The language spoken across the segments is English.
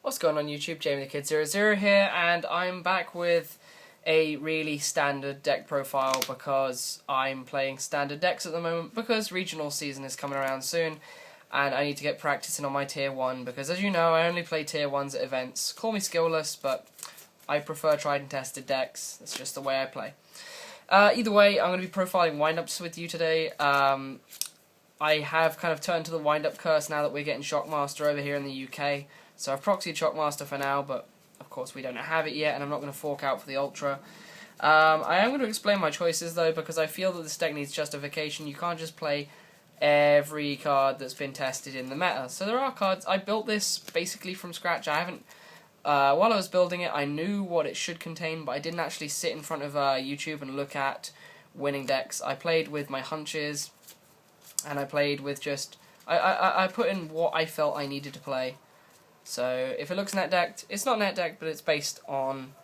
What's going on YouTube? Jamie the Kid 00 here, and I'm back with a really standard deck profile because I'm playing standard decks at the moment because regional season is coming around soon and I need to get practicing on my tier 1 because, as you know, I only play tier 1s at events. Call me skillless, but I prefer tried and tested decks. That's just the way I play. Either way, I'm going to be profiling windups with you today. I have kind of turned to the wind-up curse now that we're getting Shockmaster over here in the UK. So I've proxied Shockmaster for now, but of course we don't have it yet, and I'm not going to fork out for the Ultra. I am going to explain my choices though, because I feel that this deck needs justification. You can't just play every card that's been tested in the meta. So there are cards. I built this basically from scratch. I haven't. While I was building it, I knew what it should contain, but I didn't actually sit in front of YouTube and look at winning decks. I played with my hunches, and I played with just... I put in what I felt I needed to play. So if it looks net decked, it's not net decked, but it's based on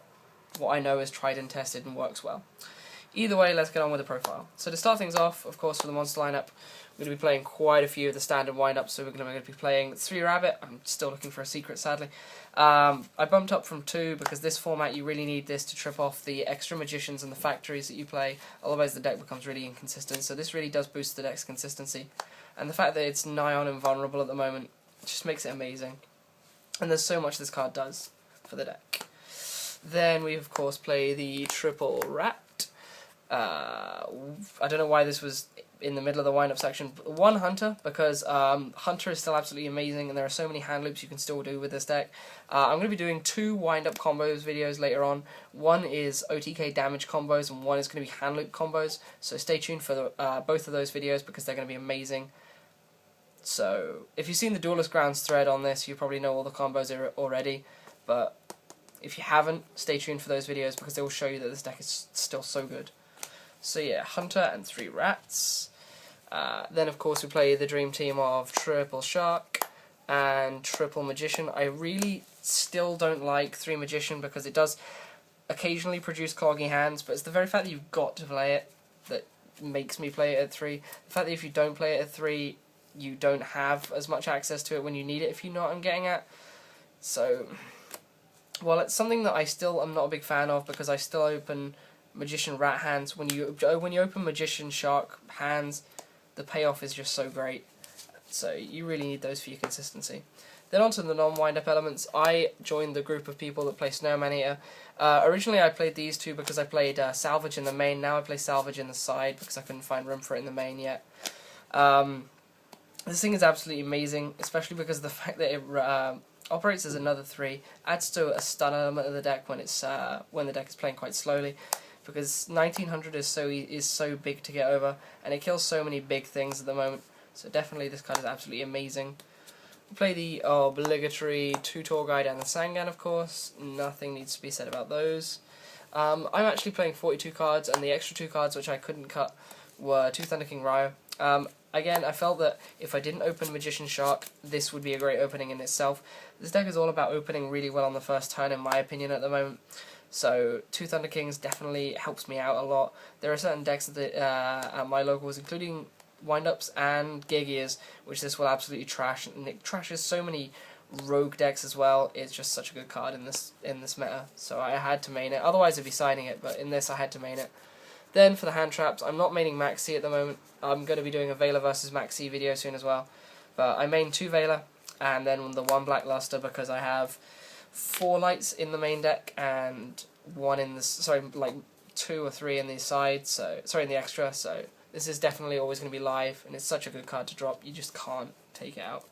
what I know is tried and tested and works well. Either way, let's get on with the profile. So to start things off, of course, for the monster lineup, we're going to be playing quite a few of the standard windups. So we're going to be playing 3 Rabbit. I'm still looking for a secret, sadly. I bumped up from 2 because this format, you really need this to trip off the extra magicians and the factories that you play. Otherwise, the deck becomes really inconsistent. So this really does boost the deck's consistency. And the fact that it's nigh on invulnerable at the moment just makes it amazing. And there's so much this card does for the deck. Then we, of course, play the triple rat. I don't know why this was in the middle of the wind-up section. 1 Hunter, because Hunter is still absolutely amazing, and there are so many hand loops you can still do with this deck. I'm going to be doing 2 wind-up combos videos later on. One is OTK damage combos, and one is going to be hand loop combos. So stay tuned for the, both of those videos, because they're going to be amazing. So, if you've seen the Duelist Grounds thread on this, you probably know all the combos already, but if you haven't, stay tuned for those videos because they will show you that this deck is still so good. So yeah, Hunter and 3 Rats. Then of course we play the dream team of Triple Shark and Triple Magician. I really still don't like 3 Magician because it does occasionally produce cloggy hands, but it's the very fact that you've got to play it that makes me play it at 3. The fact that if you don't play it at 3, you don't have as much access to it when you need it, if you know what I'm getting at. So, well, it's something that I still am not a big fan of because I still open Magician Rat hands. When you open Magician Shark hands, the payoff is just so great. So you really need those for your consistency. Then on to the non-wind-up elements. I joined the group of people that play Snowman Eater. Originally I played these 2 because I played Salvage in the main. Now I play Salvage in the side because I couldn't find room for it in the main yet. This thing is absolutely amazing, especially because of the fact that it operates as another 3, adds to a stun element of the deck when it's when the deck is playing quite slowly, because 1900 is so big to get over, and it kills so many big things at the moment. So definitely this card is absolutely amazing. We play the obligatory 2 Tour Guide and the Sangan, of course. Nothing needs to be said about those. I'm actually playing 42 cards, and the extra 2 cards which I couldn't cut were 2 Thunder King Ryo. Again, I felt that if I didn't open Magician Shark, this would be a great opening in itself. This deck is all about opening really well on the first turn, in my opinion, at the moment. So, 2 Thunder Kings definitely helps me out a lot. There are certain decks that, at my locals, including Windups and Gears, which this will absolutely trash, and it trashes so many rogue decks as well. It's just such a good card in this meta, so I had to main it. Otherwise, I'd be signing it, but in this, I had to main it. Then for the hand traps, I'm not maining Maxi at the moment. I'm going to be doing a Veiler versus Maxi video soon as well. But I main 2 Veiler, and then the 1 Black Luster because I have 4 lights in the main deck and 1 in the, like 2 or 3 in the side, so, in the extra, so this is definitely always going to be live, and it's such a good card to drop, you just can't take it out.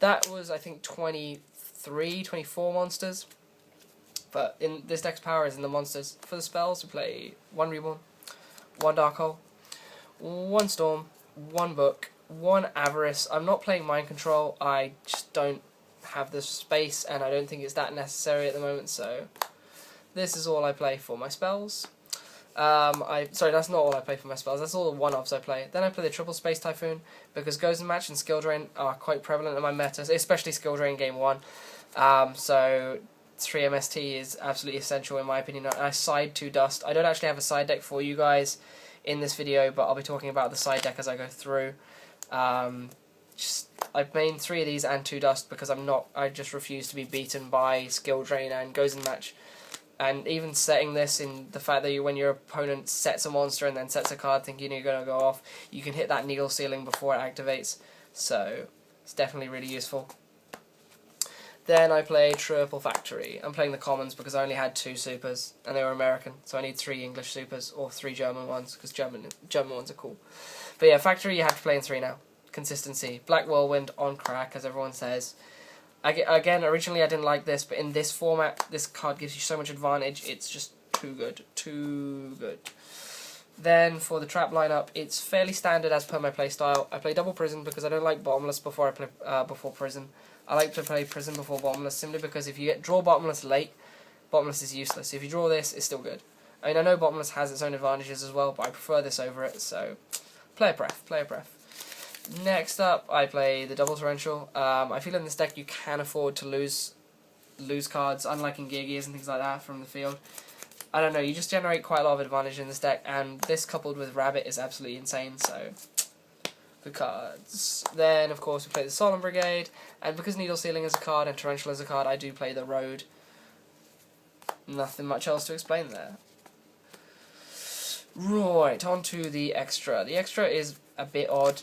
That was, I think, 23, 24 monsters. But in this deck's power is in the monsters. For the spells, we play 1 Reborn, 1 Dark Hole, 1 Storm, 1 Book, 1 Avarice. I'm not playing Mind Control. I just don't have the space, and I don't think it's that necessary at the moment. So this is all I play for my spells. Sorry, that's not all I play for my spells. That's all the one-offs I play. Then I play the Triple Space Typhoon because Goes and Match and Skill Drain are quite prevalent in my meta, especially Skill Drain game 1. So 3 MST is absolutely essential in my opinion. I side 2 Dust. I don't actually have a side deck for you guys in this video, but I'll be talking about the side deck as I go through. I I've made 3 of these and 2 dust because I just refuse to be beaten by skill drain and goes in match. And even setting this in the fact that when your opponent sets a monster and then sets a card thinking you're going to go off, you can hit that needle ceiling before it activates. So it's definitely really useful. Then I play Triple Factory. I'm playing the commons because I only had 2 supers and they were American, so I need 3 English supers or 3 German ones because German ones are cool. But yeah, Factory you have to play in 3 now. Consistency. Black Whirlwind on crack, as everyone says. Again, originally I didn't like this, but in this format, this card gives you so much advantage. It's just too good. Too good. Then for the trap lineup, it's fairly standard as per my playstyle. I play double prison because I don't like bottomless before I play before prison. I like to play prison before bottomless simply because if you draw bottomless late, bottomless is useless. If you draw this, it's still good. I mean, I know bottomless has its own advantages as well, but I prefer this over it, so play a pref, play a pref. Next up, I play the double torrential. I feel in this deck you can afford to lose cards, unlike in Gears and things like that from the field. I don't know, you just generate quite a lot of advantage in this deck, and this coupled with Rabbit is absolutely insane, so good cards. Then, of course, we play the Solemn Brigade, and because Needle Ceiling is a card and Torrential is a card, I do play the Road. Nothing much else to explain there. Right, on to the extra. The extra is a bit odd.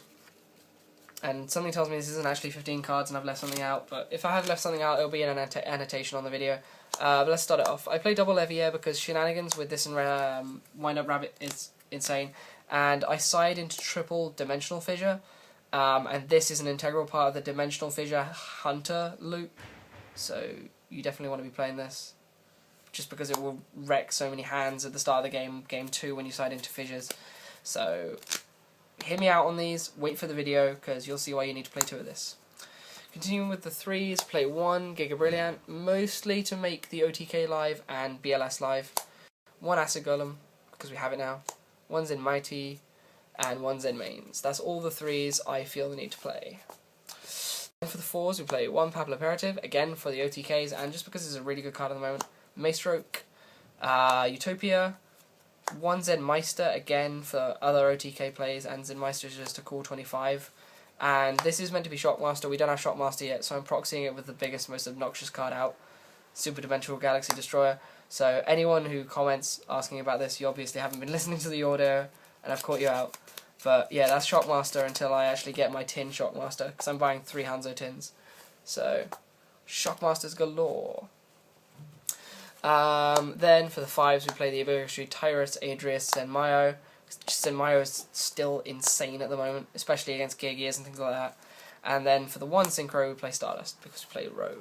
And something tells me this isn't actually 15 cards and I've left something out, but if I have left something out, it'll be an annotation on the video. But let's start it off. I play double Levier because shenanigans with this and Wind Up Rabbit is insane, and I side into triple Dimensional Fissure, and this is an integral part of the Dimensional Fissure Hunter loop, so you definitely want to be playing this, just because it will wreck so many hands at the start of the game, game 2, when you side into fissures. So hear me out on these, wait for the video, because you'll see why you need to play 2 of this. Continuing with the 3s, play 1 Giga Brilliant, mostly to make the OTK live and BLS live. 1 Acid Golem, because we have it now. 1 Zen Mighty, and 1 Zen Mains. That's all the 3s I feel the need to play. And for the 4s, we play 1 Papal Imperative, again for the OTKs, and just because it's a really good card at the moment. Maestroke, Utopia, 1 Zen Meister, again for other OTK plays, and Zen Meister is just a cool 25. And this is meant to be Shockmaster. We don't have Shockmaster yet, so I'm proxying it with the biggest, most obnoxious card out, Super Dimensional Galaxy Destroyer. So anyone who comments asking about this, you obviously haven't been listening to the audio, and I've caught you out. But yeah, that's Shockmaster until I actually get my tin Shockmaster, because I'm buying 3 Hanzo tins. So, Shockmasters galore. Then for the 5s, we play the obligatory Tyrus, Adrius, Senmayo. Senmayo is still insane at the moment, especially against Gears and things like that. And then for the 1 Synchro, we play Stardust, because we play Road.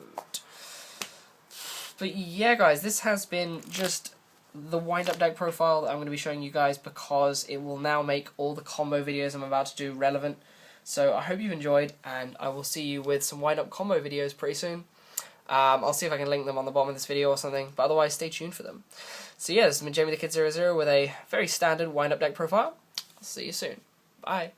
But yeah, guys, this has been just the wind-up deck profile that I'm going to be showing you guys, because it will now make all the combo videos I'm about to do relevant. So I hope you've enjoyed, and I will see you with some wind-up combo videos pretty soon. I'll see if I can link them on the bottom of this video or something, but otherwise stay tuned for them. So yeah, this has been Jamie the Kid 00 with a very standard wind-up deck profile. I'll see you soon. Bye.